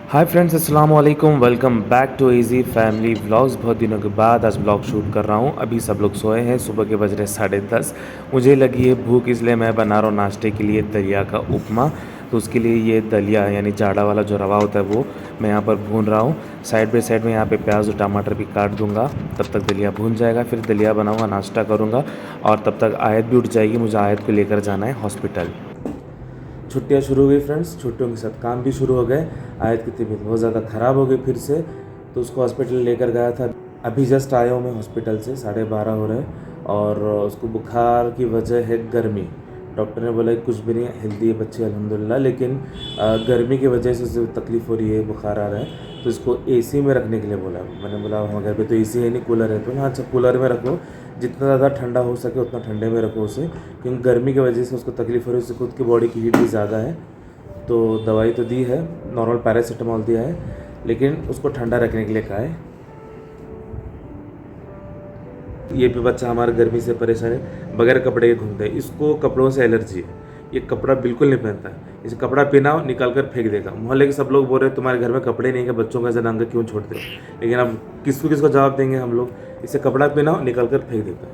हाय friends, अस्सलाम वालेकुम। Welcome back to easy family vlogs. बहुत दिनों के बाद आज व्लॉग शूट कर रहा हूँ। अभी सब लोग सोए हैं, सुबह के बज रहे 10:30। मुझे लगी है भूख, इसलिए मैं बना रहा हूँ नाश्ते के लिए दलिया का उपमा। तो उसके लिए ये दलिया यानी जाड़ा वाला जो रवा होता है वो मैं यहाँ पर भून रहा हूँ। साइड बाई साइड में यहाँ पे प्याज और टमाटर भी काट दूँगा। तब तक दलिया भून जाएगा, फिर दलिया बनाऊँगा, नाश्ता करूँगा और तब तक आयत भी उठ जाएगी। मुझे आयत को लेकर जाना है हॉस्पिटल। छुट्टियां शुरू हो गई फ्रेंड्स, छुट्टियों के साथ काम भी शुरू हो गए। आयत की तबीयत बहुत ज़्यादा ख़राब हो गई फिर से, तो उसको हॉस्पिटल लेकर गया था। अभी जस्ट आया हूँ मैं हॉस्पिटल से, 12:30 हो रहे हैं और उसको बुखार की वजह है गर्मी। डॉक्टर ने बोला कि कुछ भी नहीं, हेल्दी है बच्चे अल्हम्दुलिल्लाह, लेकिन गर्मी की वजह से उसे तकलीफ़ हो रही है, बुखार आ रहा है। तो इसको एसी में रखने के लिए बोला। मैंने बोला वहाँ घर पे तो एसी है नहीं, कूलर है। तो हाँ अच्छा, कूलर में रखो, जितना ज़्यादा ठंडा हो सके उतना ठंडे में रखो उसे, क्योंकि गर्मी की वजह से उसको तकलीफ़ हो रही है। उससे खुद की बॉडी की हीट भी ज़्यादा है। तो दवाई तो दी है, नॉर्मल पैरासीटामॉल दिया है, लेकिन उसको ठंडा रखने के लिए कहा है। ये भी बच्चा हमारा गर्मी से परेशान है, बगैर कपड़े के घूमता है। इसको कपड़ों से एलर्जी है, ये कपड़ा बिल्कुल नहीं पहनता है। इसे कपड़ा पहनाओ निकाल कर फेंक देगा। मोहल्ले के सब लोग बोल रहे हैं तुम्हारे घर में कपड़े नहीं है, बच्चों का ऐसा नंगा क्यों छोड़ते हो। लेकिन अब किसको किसको जवाब देंगे हम लोग। इसे कपड़ा पहनाओ निकाल कर फेंक देता है।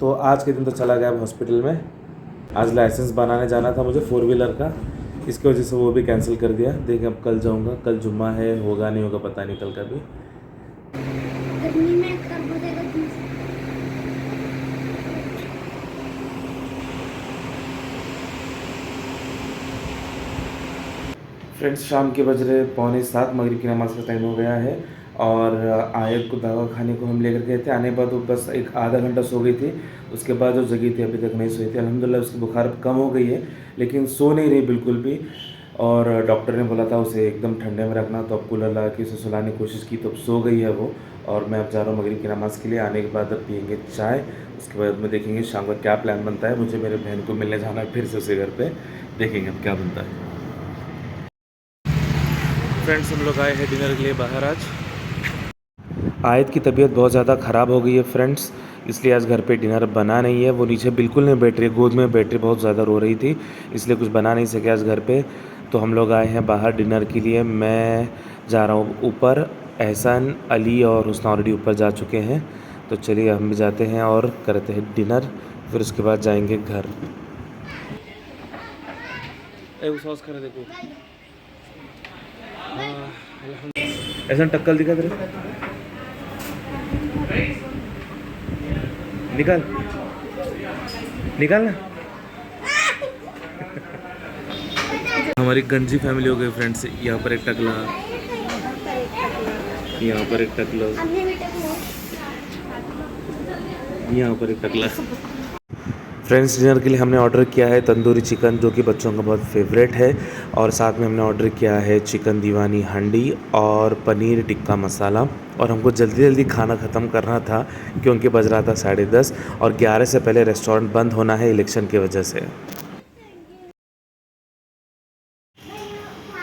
तो आज के दिन तो चला गया हॉस्पिटल में। आज लाइसेंस बनाने जाना था मुझे 4 व्हीलर का, इसकी वजह से वो भी कैंसिल कर दिया। देखिए अब कल जाऊंगा, कल जुम्मा है, होगा नहीं होगा पता नहीं कल का भी। गर्मी में खरबूजे का जूस। फ्रेंड्स शाम के बज रहे 6:45, मगरिब की नमाज़ का टाइम हो गया है और आयत को दवा खाने को हम लेकर गए थे। आने के बाद वो बस एक आधा घंटा सो गई थी, उसके बाद जो जगी थी अभी तक नहीं सोई थी। अल्हम्दुलिल्लाह उसकी बुखार कम हो गई है, लेकिन सो नहीं रही बिल्कुल भी। और डॉक्टर ने बोला था उसे एकदम ठंडे में रखना, तो अब कूलर लगा के उसे सुलाने की कोशिश की, तो अब सो गई है वो। और मैं अब जा रहा हूँ मगरिब की नमाज़ के लिए। आने के बाद अब पियेंगे चाय, उसके बाद में देखेंगे शाम का क्या प्लान बनता है। मुझे मेरे बहन को मिलने जाना है फिर से उसे घर पे, देखेंगे अब क्या बनता है। फ्रेंड्स हम लोग आए हैं डिनर के लिए बाहर। आज आयत की तबीयत बहुत ज़्यादा ख़राब हो गई है फ्रेंड्स, इसलिए आज घर पे डिनर बना नहीं है। वो नीचे बिल्कुल नहीं बैठ रही, गोद में बैठ रही, बहुत ज़्यादा रो रही थी, इसलिए कुछ बना नहीं सके आज घर पे। तो हम लोग आए हैं बाहर डिनर के लिए। मैं जा रहा हूँ ऊपर, एहसान, अली और हुस्ना ऑलरेडी ऊपर जा चुके हैं। तो चलिए हम भी जाते हैं और करते हैं डिनर, फिर उसके बाद जाएंगे घर। सॉस कर देखो, ऐसा टक्कल दिखा तेरे, निकाल निकाल ना। हमारी गंजी फैमिली हो गई फ्रेंड्स। यहाँ पर एक टकला, यहाँ पर एक टकला, यहाँ पर एक टकला। फ्रेंड्स डिनर के लिए हमने ऑर्डर किया है तंदूरी चिकन, जो कि बच्चों का बहुत फेवरेट है, और साथ में हमने ऑर्डर किया है चिकन दीवानी हांडी और पनीर टिक्का मसाला। और हमको जल्दी जल्दी खाना ख़त्म करना था क्योंकि बज रहा था 10:30 और 11 से पहले रेस्टोरेंट बंद होना है इलेक्शन की वजह से।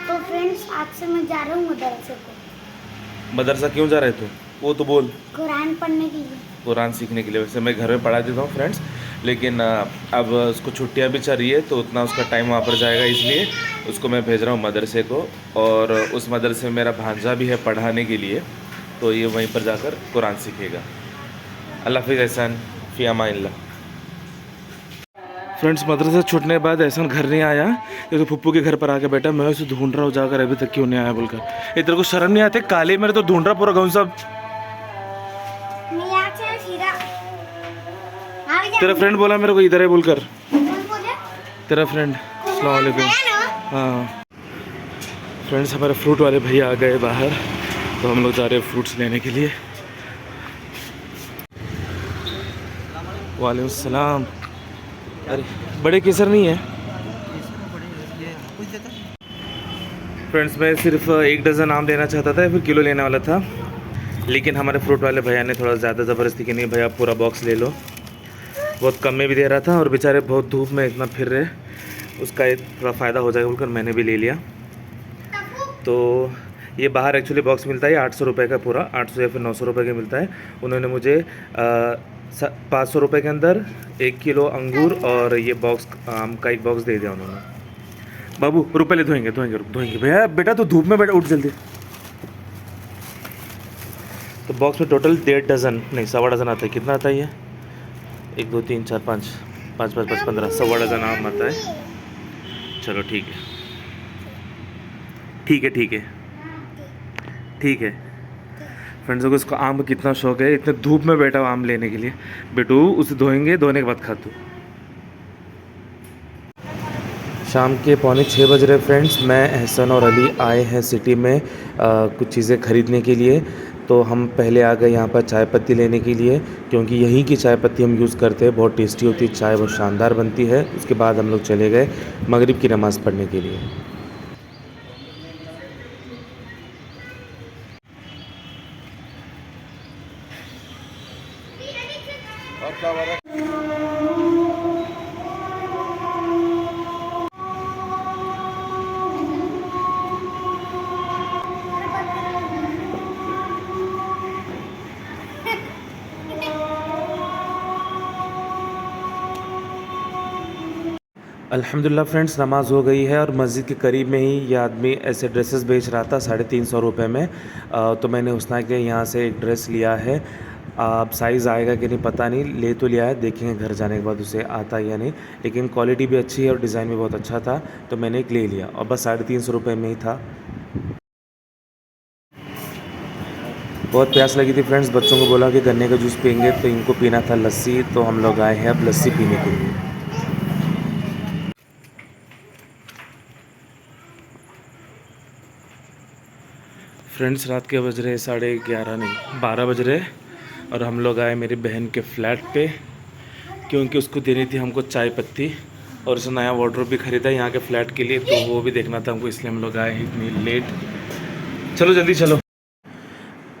तो फ्रेंड्स आज से मैं जा रहा हूँ मदरसे को। मदरसा क्यों जा रहे थे वो तो बोल। कुरान पढ़ने के लिए। कुरान सीखने के लिए। वैसे मैं घर में पढ़ा देता हूँ फ्रेंड्स, लेकिन अब उसको छुट्टियाँ भी चल रही है तो उतना उसका टाइम वहाँ पर जाएगा, इसलिए उसको मैं भेज रहा हूँ मदरसे को। और उस मदरसे में मेरा भांजा भी है पढ़ाने के लिए, तो ये वहीं पर जाकर कुरान सीखेगा। अल्लाह हाफ़िज़ एहसान, फ़ी अमानिल्लाह। फ्रेंड्स मदरसे छूटने के बाद एहसान घर नहीं आया, ये तो फुप्पू के घर पर आके बैठा। मैं उसे ढूंढ रहा हूँ जाकर, अभी तक क्यों नहीं आया बोलकर। इधर को शर्म नहीं आते, काले मेरे तो ढूंढ रहा पूरा गाँव सब। तेरा फ्रेंड बोला मेरे को इधर है बोलकर, तेरा फ्रेंड। अस्सलाम वालेकुम। हाँ फ्रेंड्स हमारे फ्रूट वाले भैया आ गए बाहर, तो हम लोग जा रहे हैं फ्रूट्स लेने के लिए। वालेकुम सलाम। अरे बड़े केसर नहीं है फ्रेंड्स, मैं सिर्फ 1 डज़न आम लेना चाहता था या फिर किलो लेने वाला था, लेकिन हमारे फ्रूट वाले भैया ने थोड़ा ज़्यादा ज़बरदस्ती की, नहीं भैया पूरा बॉक्स ले लो। बहुत कम में भी दे रहा था और बेचारे बहुत धूप में इतना फिर रहे, उसका एक थोड़ा फ़ायदा हो जाएगा बोलकर मैंने भी ले लिया। तो ये बाहर एक्चुअली बॉक्स मिलता है 800 रुपये का, पूरा 800 या फिर 900 रुपये का मिलता है। उन्होंने मुझे 500 रुपये के अंदर 1 किलो अंगूर और ये बॉक्स आम का एक बॉक्स दे दिया उन्होंने। बाबू रुक, पहले धोएंगे धोएंगे, रुक धोएंगे भैया। बेटा तो धूप में बैठा, उठ जल्दी। तो बॉक्स में टोटल 1.5 डजन नहीं 1.25 डजन आता है। कितना आता है ये? 1 2 3 4 5 5 5 5 15 1.25 डजन आम आता है। चलो ठीक है ठीक है ठीक है ठीक है। फ्रेंड्स को इसको आम का कितना शौक है, इतने धूप में बैठा हुआ आम लेने के लिए। बेटू उसे धोएंगे, धोने के बाद खा तू। शाम के 5:45 बज रहे फ्रेंड्स। मैं एहसन और अली आए हैं सिटी में कुछ चीज़ें ख़रीदने के लिए। तो हम पहले आ गए यहाँ पर चाय पत्ती लेने के लिए, क्योंकि यहीं की चाय पत्ती हम यूज़ करते हैं। बहुत टेस्टी होती है चाय, बहुत शानदार बनती है। उसके बाद हम लोग चले गए मगरिब की नमाज़ पढ़ने के लिए। अल्हम्दुलिल्लाह फ्रेंड्स, नमाज़ हो गई है और मस्जिद के करीब में ही ये आदमी ऐसे ड्रेसेस बेच रहा था 350 रुपये में। तो मैंने हुस्ना के यहाँ से एक ड्रेस लिया है। अब साइज़ आएगा कि नहीं पता नहीं, ले तो लिया है, देखेंगे घर जाने के बाद उसे आता है या नहीं। लेकिन क्वालिटी भी अच्छी है और डिज़ाइन भी बहुत अच्छा था, तो मैंने एक ले लिया और बस 350 रुपये में ही था। बहुत प्यास लगी थी फ्रेंड्स। बच्चों को बोला कि गन्ने का जूस पियेंगे, तो इनको पीना था लस्सी, तो हम लोग आए हैं अब लस्सी पीने के लिए। फ्रेंड्स रात के बज रहे 11:30 नहीं 12 बज रहे, और हम लोग आए मेरी बहन के फ्लैट पे, क्योंकि उसको देनी थी हमको चाय पत्ती, और उसे नया वार्डरोब भी ख़रीदा यहाँ के फ़्लैट के लिए, तो वो भी देखना था हमको, इसलिए हम लोग आए हैं इतनी लेट। चलो जल्दी चलो।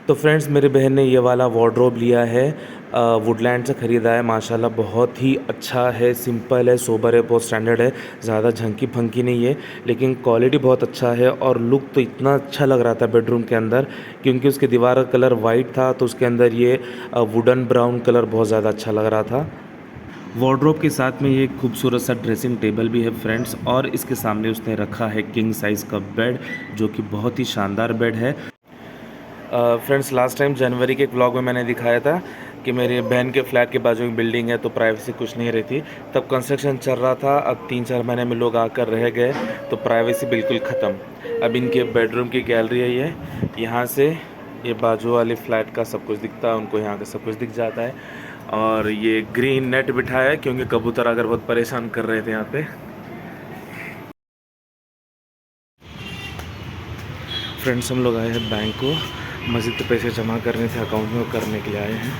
तो फ्रेंड्स मेरी बहन ने ये वाला वार्डरोब लिया है, वुडलैंड से ख़रीदा है। माशाल्लाह बहुत ही अच्छा है, सिंपल है, सोबर है, बहुत स्टैंडर्ड है, ज़्यादा झंकी फंकी नहीं है, लेकिन क्वालिटी बहुत अच्छा है। और लुक तो इतना अच्छा लग रहा था बेडरूम के अंदर, क्योंकि उसके दीवार का कलर वाइट था, तो उसके अंदर ये वुडन ब्राउन कलर बहुत ज़्यादा अच्छा लग रहा था। वार्डरोब के साथ में ये एक खूबसूरत सा ड्रेसिंग टेबल भी है फ्रेंड्स, और इसके सामने उसने रखा है किंग साइज़ का बेड, जो कि बहुत ही शानदार बेड है। फ्रेंड्स लास्ट टाइम जनवरी के एक व्लॉग में मैंने दिखाया था कि मेरे बहन के फ्लैट के बाजू में बिल्डिंग है, तो प्राइवेसी कुछ नहीं रहती। तब कंस्ट्रक्शन चल रहा था, अब 3-4 महीने में लोग आकर रह गए, तो प्राइवेसी बिल्कुल ख़त्म। अब इनके बेडरूम की गैलरी है ये, यहाँ से ये बाजू वाले फ्लैट का सब कुछ दिखता है, उनको यहाँ का सब कुछ दिख जाता है। और ये ग्रीन नेट बिठाया है, क्योंकि कबूतर अगर बहुत परेशान कर रहे थे यहाँ पे। फ्रेंड्स हम लोग आए हैं बैंक को, मस्जिद के पैसे जमा करने थे अकाउंट में, करने के लिए आए हैं।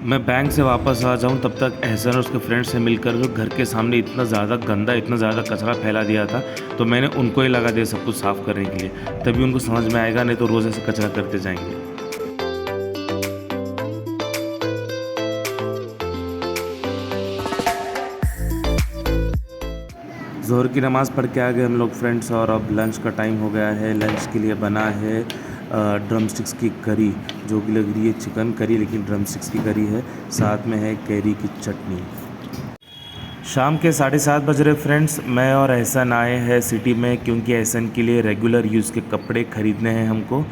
मैं बैंक से वापस आ जाऊं तब तक एहसन और उसके फ्रेंड से मिलकर जो घर के सामने इतना ज़्यादा गंदा, इतना ज़्यादा कचरा फैला दिया था, तो मैंने उनको ही लगा दिया सब कुछ साफ़ करने के लिए। तभी उनको समझ में आएगा, नहीं तो रोज़ ऐसे कचरा करते जाएंगे। ज़ोहर की नमाज़ पढ़ के आ गए हम लोग फ्रेंड्स, और अब लंच का टाइम हो गया है। लंच के लिए बना है ड्रम स्टिक्स की करी, जो कि लग रही है चिकन करी, लेकिन ड्रम स्टिक्स की करी है। साथ में है कैरी की चटनी। शाम के 7:30 बज रहे फ्रेंड्स। मैं और एहसन आए हैं सिटी में, क्योंकि एहसन के लिए रेगुलर यूज़ के कपड़े ख़रीदने हैं हमको।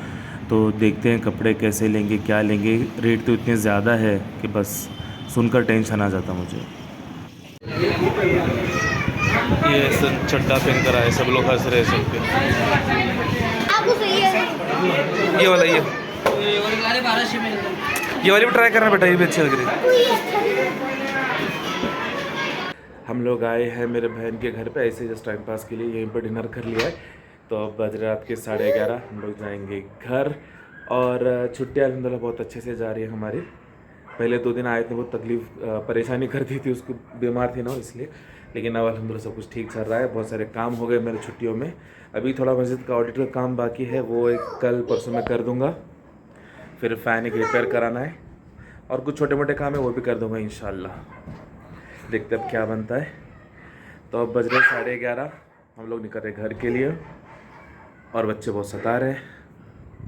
तो देखते हैं कपड़े कैसे लेंगे, क्या लेंगे। रेट तो इतने ज़्यादा है कि बस सुनकर टेंशन आ जाता मुझे। ये एहसन चड्डा पहन कर आए, सब लोग हंस रहे सब पे। आपको सही है। ये वाला ये वाली भी ट्राई करना बेटा, ये भी अच्छी लग रही है। हम लोग आए हैं मेरे बहन के घर पे ऐसे जस्ट टाइम पास के लिए, यहीं पर डिनर कर लिया है। तो अब बज रात के 11:30, हम लोग जाएंगे घर। और छुट्टियाँ अल्हम्दुलिल्लाह बहुत अच्छे से जा रही है हमारी। पहले 2 दिन आए थे, बहुत परेशानी करती थी, उसको बीमार थी ना इसलिए, लेकिन अब अल्हम्दुलिल्लाह सब कुछ ठीक चल रहा है। बहुत सारे काम हो गए मेरे छुट्टियों में। अभी थोड़ा मस्जिद का ऑडिट का काम बाकी है, वो एक कल परसों में कर दूँगा। फिर फ़ैन एक रिपेयर कराना है, और कुछ छोटे मोटे काम है वो भी कर दूँगा इंशाल्लाह। देखते अब क्या बनता है। तो अब बज रहे 11:30, हम लोग निकल रहे घर के लिए, और बच्चे बहुत सता रहे हैं।